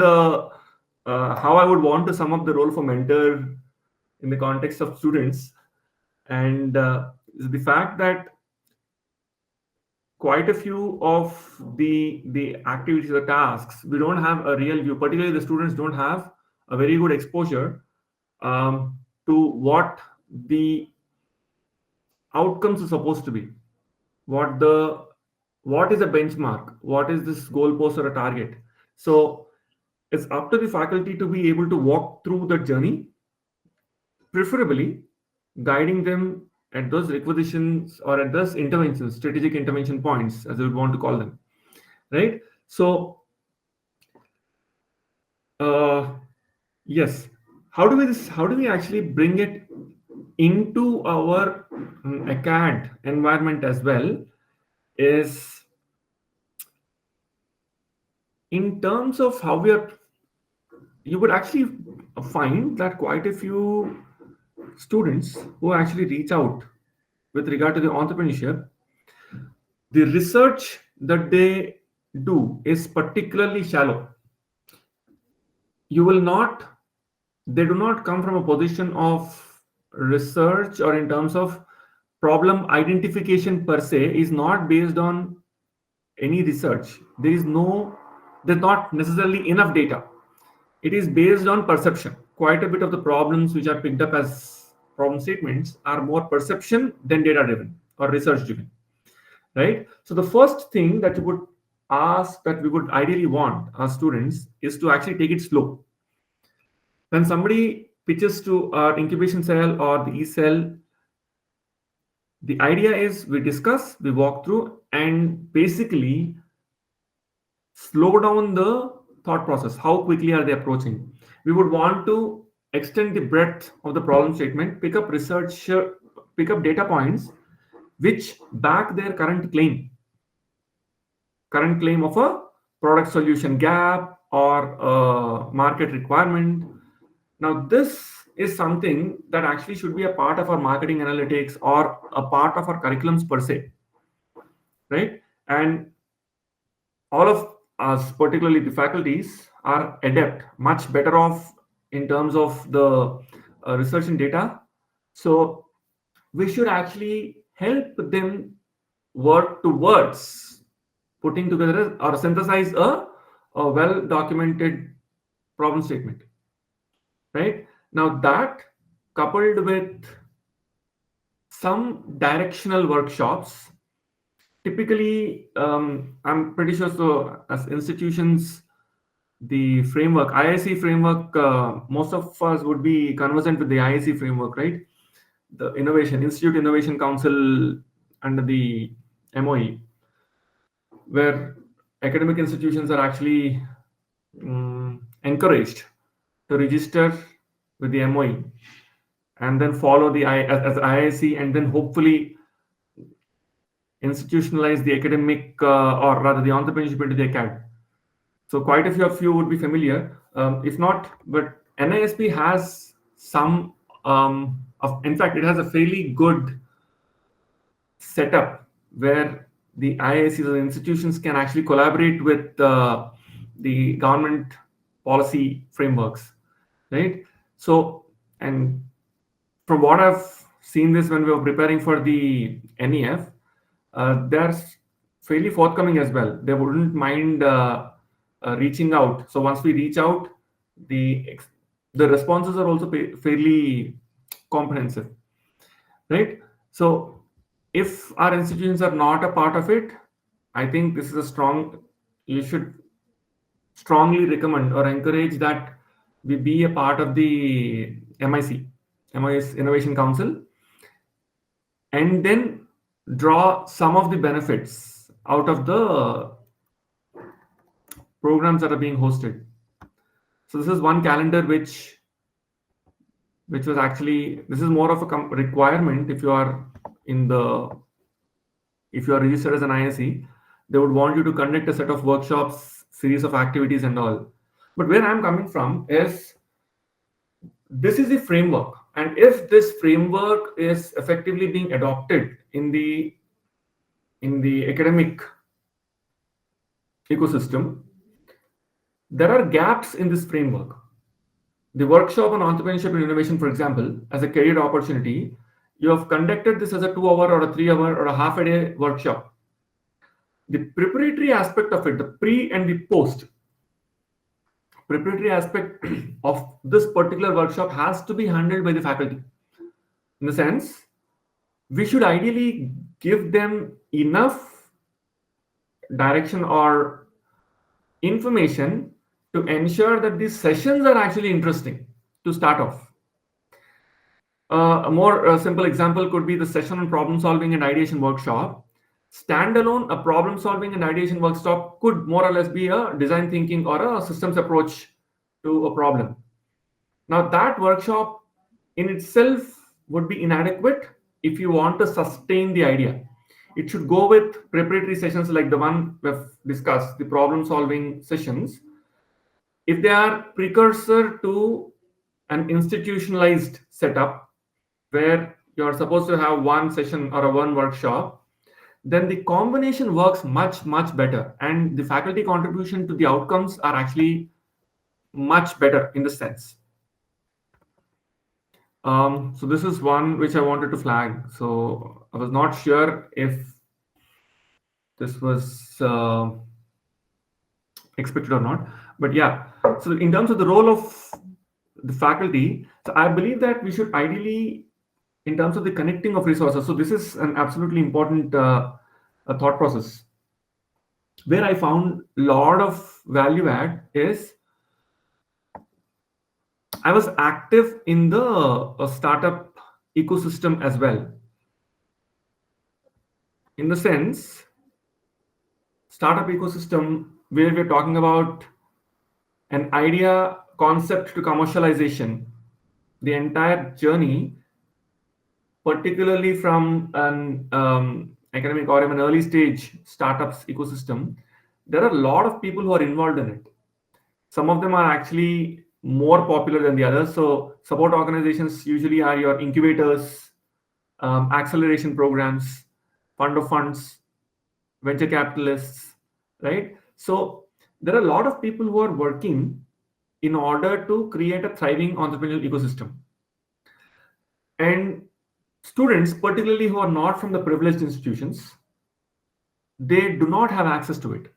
how I would want to sum up the role for mentor in the context of students, and the fact that quite a few of the activities or tasks, we don't have a real view. Particularly, the students don't have a very good exposure to what the outcomes are supposed to be, what is a benchmark, what is this goalpost or a target. So it's up to the faculty to be able to walk through the journey preferably guiding them at those requisitions or at those interventions, strategic intervention points, as I would want to call them, right? So, uh, yes, how do we actually bring it into our acad environment as well? Is in terms of how we are, you would actually find that quite a few students who actually reach out with regard to the entrepreneurship, the research that they do is particularly shallow. You will not, they do not come from a position of research, or in terms of problem identification per se is not based on any research. There's not necessarily enough data. It is based on perception. Quite a bit of the problems which are picked up as problem statements are more perception than data driven or research driven, right? So the first thing that you would ask, that we would ideally want our students, is to actually take it slow. When somebody pitches to our incubation cell or the e-cell, the idea is we discuss, we walk through, and basically slow down the thought process. How quickly are they approaching? We would want to extend the breadth of the problem statement, pick up research, pick up data points which back their current claim of a product solution gap or a market requirement. Now, this is something that actually should be a part of our marketing analytics or a part of our curriculums per se, right? And all of us, particularly the faculties, are adept, much better off in terms of the research and data. So we should actually help them work towards putting together or synthesize a well documented problem statement, right? Now, that coupled with some directional workshops, typically, I'm pretty sure, so as institutions, the framework, IIC framework, most of us would be conversant with the IIC framework, right? The Institute Innovation Council under the MOE, where academic institutions are actually encouraged to register with the MOE and then follow the as IIC, and then hopefully institutionalize the academic or rather the entrepreneurship into the acad. So quite a few of you would be familiar. If not, but NISP has some, in fact, it has a fairly good setup where the IICs or institutions can actually collaborate with the government policy frameworks, right? So, and from what I've seen this when we were preparing for the NEF, they're fairly forthcoming as well. They wouldn't mind reaching out. So once we reach out, the responses are also fairly comprehensive, right? So if our institutions are not a part of it, I think this is a strong, you should strongly recommend or encourage that we be a part of the MIS Innovation Council, and then draw some of the benefits out of the programs that are being hosted. So this is one calendar which was actually, this is more of a requirement. If you are registered as an ISE, they would want you to conduct a set of workshops, series of activities and all. But where I'm coming from is, this is the framework, and if this framework is effectively being adopted in the academic ecosystem, there are gaps in this framework. The workshop on entrepreneurship and innovation, for example, as a career opportunity, you have conducted this as a 2-hour or a 3-hour or a half a day workshop. The preparatory aspect of it, the pre and the post preparatory aspect of this particular workshop has to be handled by the faculty. In the sense, we should ideally give them enough direction or information to ensure that these sessions are actually interesting to start off. A more simple example could be the session on problem solving and ideation workshop. Standalone, a problem solving and ideation workshop could more or less be a design thinking or a systems approach to a problem. Now, that workshop in itself would be inadequate if you want to sustain the idea. It should go with preparatory sessions like the one we've discussed, the problem solving sessions. If they are precursor to an institutionalized setup where you're supposed to have one session or a one workshop, then the combination works much, much better. And the faculty contribution to the outcomes are actually much better in the sense. So this is one which I wanted to flag. So I was not sure if this was expected or not, but yeah. So in terms of the role of the faculty, so I believe that we should ideally, in terms of the connecting of resources, so this is an absolutely important thought process. Where I found a lot of value add is I was active in the startup ecosystem as well. In the sense, startup ecosystem where we're talking about an idea concept to commercialization, the entire journey, particularly from an academic or even early stage startups ecosystem, there are a lot of people who are involved in it. Some of them are actually more popular than the others. So support organizations usually are your incubators, acceleration programs, fund of funds, venture capitalists, right? So there are a lot of people who are working in order to create a thriving entrepreneurial ecosystem. And students, particularly who are not from the privileged institutions, they do not have access to it.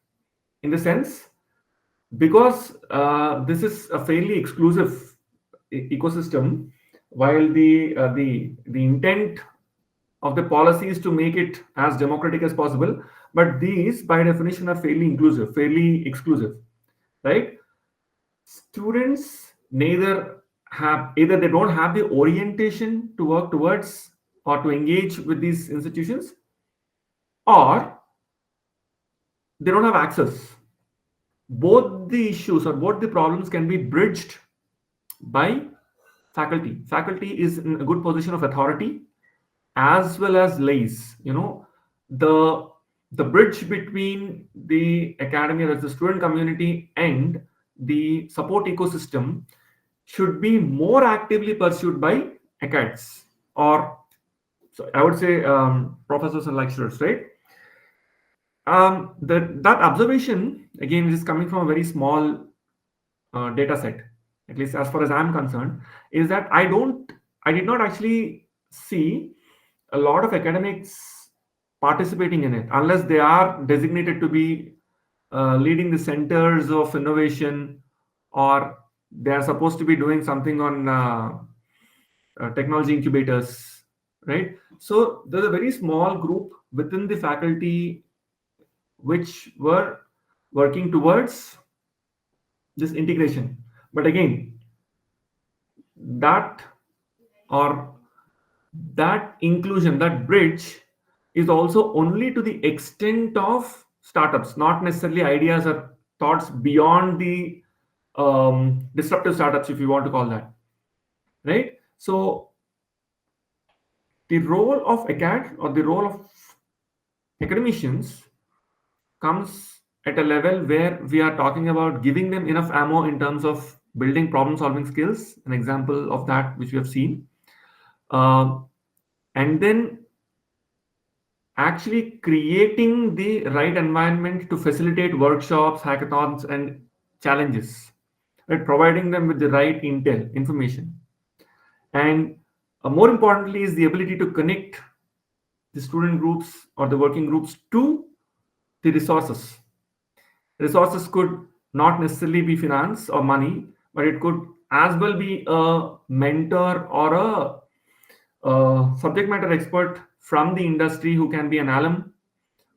In the sense, because this is a fairly exclusive ecosystem, while the intent of the policy is to make it as democratic as possible, but these by definition are fairly inclusive, fairly exclusive, right? Students either they don't have the orientation to work towards or to engage with these institutions, or they don't have access. Both the issues or both the problems can be bridged by faculty. Faculty is in a good position of authority as well as lays. The bridge between the academy, that's the student community, and the support ecosystem should be more actively pursued by acads, or so I would say professors and lecturers, right? That observation again is coming from a very small data set, at least as far as I'm concerned, is that I did not actually see a lot of academics participating in it unless they are designated to be leading the centers of innovation, or they are supposed to be doing something on technology incubators, right? So there's a very small group within the faculty which were working towards this integration. But again, that or that inclusion, that bridge is also only to the extent of startups, not necessarily ideas or thoughts beyond the disruptive startups, if you want to call that, right? So the role of acad or the role of academicians comes at a level where we are talking about giving them enough ammo in terms of building problem solving skills, an example of that which we have seen, Um and then actually creating the right environment to facilitate workshops, hackathons, and challenges, right? Providing them with the right intel information, and more importantly is the ability to connect the student groups or the working groups to the resources. Resources could not necessarily be finance or money, but it could as well be a mentor or a subject matter expert from the industry who can be an alum,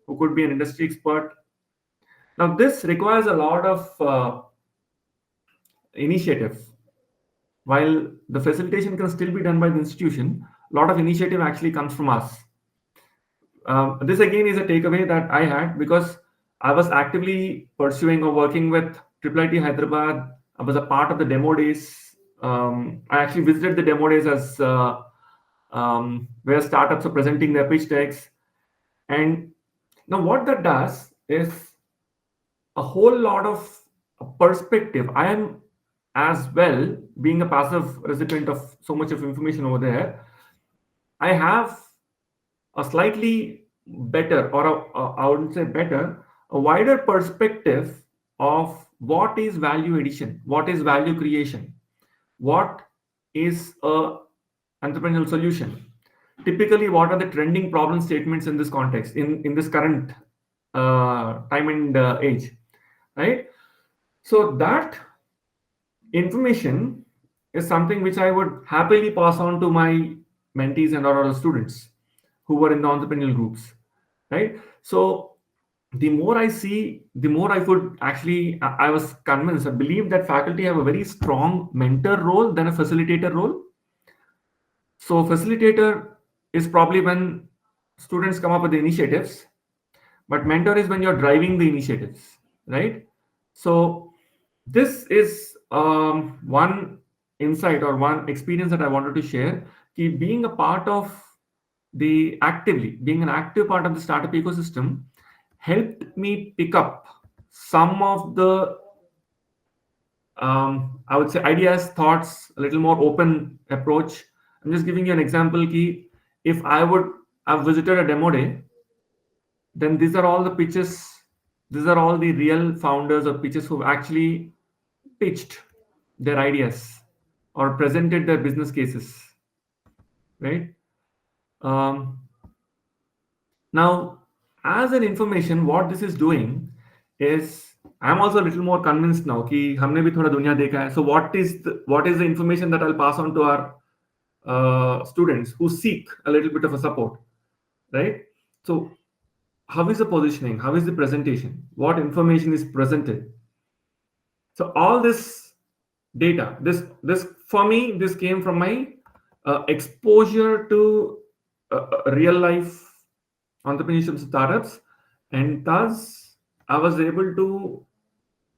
who could be an industry expert. Now, this requires a lot of initiative, while the facilitation can still be done by the institution, a lot of initiative actually comes from us. This again is a takeaway that I had because I was actively pursuing or working with IIIT Hyderabad. I was a part of the demo days. I actually visited the demo days as where startups are presenting their pitch decks. And now what that does is a whole lot of perspective. I am as well being a passive recipient of so much of information over there. I have a slightly better, or I wouldn't say better, a wider perspective of what is value addition, what is value creation, what is a entrepreneurial solution. Typically, what are the trending problem statements in this context, in this current time and age, right? So that information is something which I would happily pass on to my mentees and or other students who were in the entrepreneurial groups, right? So the more I see, the more I would actually, I was convinced, I believe that faculty have a very strong mentor role than a facilitator role. So facilitator is probably when students come up with the initiatives, but mentor is when you're driving the initiatives, right? So this is one insight or one experience that I wanted to share. Being a part of being an active part of the startup ecosystem helped me pick up some of the I would say ideas, thoughts, a little more open approach. I'm just giving you an example. If I would have visited a demo day, then these are all the pitches. These are all the real founders or pitches who actually pitched their ideas or presented their business cases, right? Um, Now, as an information, what this is doing is I'm also a little more convinced now कि हमने भी थोड़ा दुनिया देखा है. So what is the information that I'll pass on to our students who seek a little bit of a support, right? So how is the positioning? How is the presentation? What information is presented? So all this data, this for me, this came from my exposure to real life entrepreneurship startups, and thus I was able to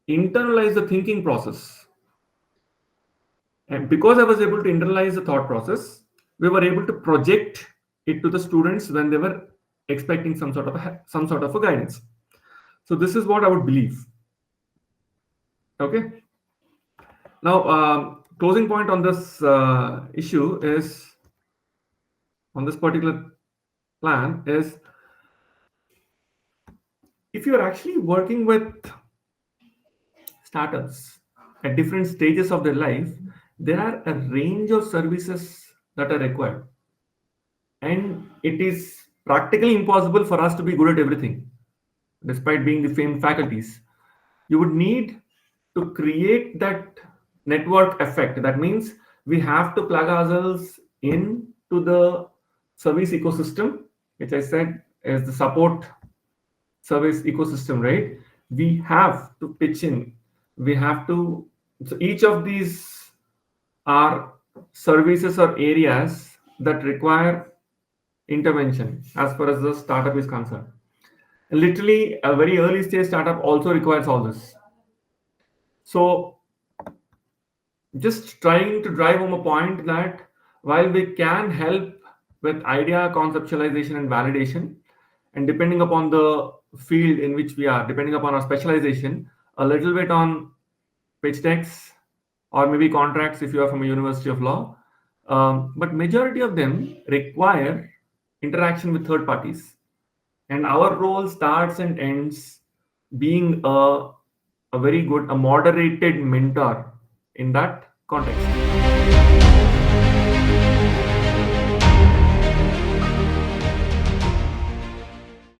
internalize the thinking process. And because I was able to internalize the thought process, we were able to project it to the students when they were expecting some sort of a guidance. So this is what I would believe. Okay. Now, closing point on this issue is, on this particular plan is, if you're actually working with startups at different stages of their life, there are a range of services that are required. And it is practically impossible for us to be good at everything, despite being the famed faculties. You would need to create that network effect. That means we have to plug ourselves into the service ecosystem, which I said is the support service ecosystem, right? We have to pitch in. We have to, so each of these are services or areas that require intervention as far as the startup is concerned. Literally, a very early stage startup also requires all this. So just trying to drive home a point that while we can help with idea conceptualization and validation, and depending upon the field in which we are, depending upon our specialization, a little bit on pitch decks or maybe contracts if you are from a university of law, but majority of them require interaction with third parties, and our role starts and ends being a very good, a moderated mentor in that context.